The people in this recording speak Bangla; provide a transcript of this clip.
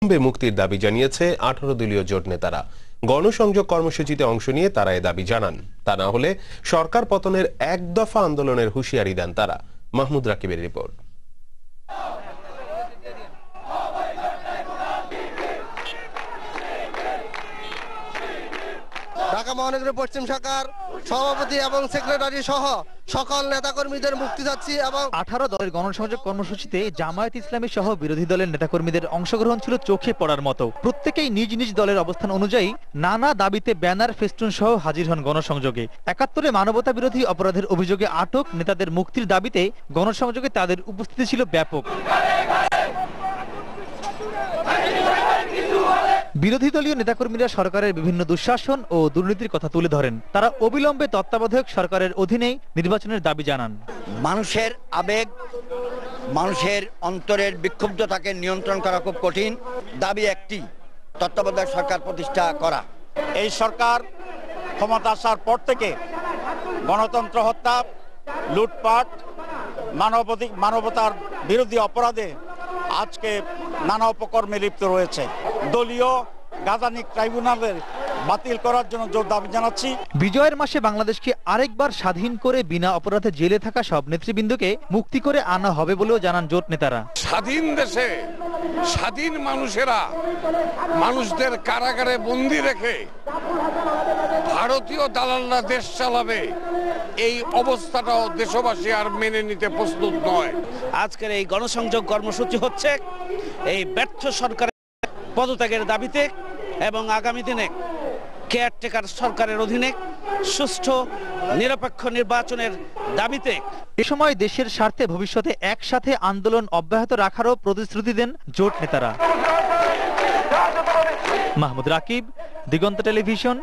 অবিলম্বে মুক্তির দাবি জানিয়েছে 18 দলীয় জোট নেতারা। গণসংযোগ কর্মসূচিতে অংশ নিয়ে তারা এ দাবি জানান। তা না হলে সরকার পতনের এক দফা আন্দোলনের হুঁশিয়ারি দেন তারা। মাহমুদ রাকিবের রিপোর্ট। ঢাকা মহানগরী পশ্চিম শাখার সভাপতি এবং সেক্রেটারি সহ সকল নেতাকর্মীদের মুক্তি চাচ্ছি। এবং 18 দলের গণসংযোগ কর্মসূচিতে জামায়াত ইসলামী সহ বিরোধী দলের নেতাকর্মীদের অংশগ্রহণ ছিল চোখে পড়ার মতো। প্রত্যেকেই নিজ নিজ দলের অবস্থান অনুযায়ী নানা দাবিতে ব্যানার, ফেস্টুন সহ হাজির হন গণসংযোগে। 71-এ মানবতা বিরোধী অপরাধের অভিযোগে আটক নেতাদের মুক্তির দাবিতে গণসংযোগে তাদের উপস্থিতি ছিল ব্যাপক। বিরোধী দলীয় নেতাকর্মীরা সরকারের বিভিন্ন দুঃশাসন ও দুর্নীতির কথা তুলে ধরেন। তারা অবিলম্বে তত্ত্বাবধায়ক সরকারের অধীনেই নির্বাচনের দাবি জানান। মানুষের আবেগ, মানুষের অন্তরের বিক্ষুব্ধতাকে নিয়ন্ত্রণ করা খুব কঠিন। দাবি একটি, তত্ত্বাবধায়ক সরকার প্রতিষ্ঠা করা। এই সরকার ক্ষমতা আসার পর থেকে গণতন্ত্র হত্যা, লুটপাট, মানবতার বিরোধী অপরাধে আজকে নানা অপকর্মে লিপ্ত রয়েছে। দলীয় গাজানি ট্রাইব্যুনালের বাতিল করার জন্য জোর দাবি জানাচ্ছি। বিজয়ের মাসে বাংলাদেশকে আরেকবার স্বাধীন করে বিনা অপরাধে জেলে থাকা সব নেতৃবৃন্দকে মুক্তি করে আনা হবে বলেও জানান জোট নেতারা। স্বাধীন দেশে স্বাধীন মানুষেরা মানুষদের কারাগারে বন্দী রেখে ভারতীয় দালালরা দেশ চালাবে, এই অবস্থাটাও দেশবাসী আর মেনে নিতে প্রস্তুত নয়। আজকের এই গণসংযোগ কর্মসূচি হচ্ছে এই ব্যর্থ সরকারের পদত্যাগের দাবিতে এবং আগামী দিনে কেয়ারটেকার সরকারের অধীনে সুষ্ঠু নিরপেক্ষ নির্বাচনের দাবিতে। এ সময় দেশের স্বার্থে ভবিষ্যতে একসাথে আন্দোলন অব্যাহত রাখারও প্রতিশ্রুতি দেন জোট নেতারা। মাহমুদ রাকিব, দিগন্ত টেলিভিশন।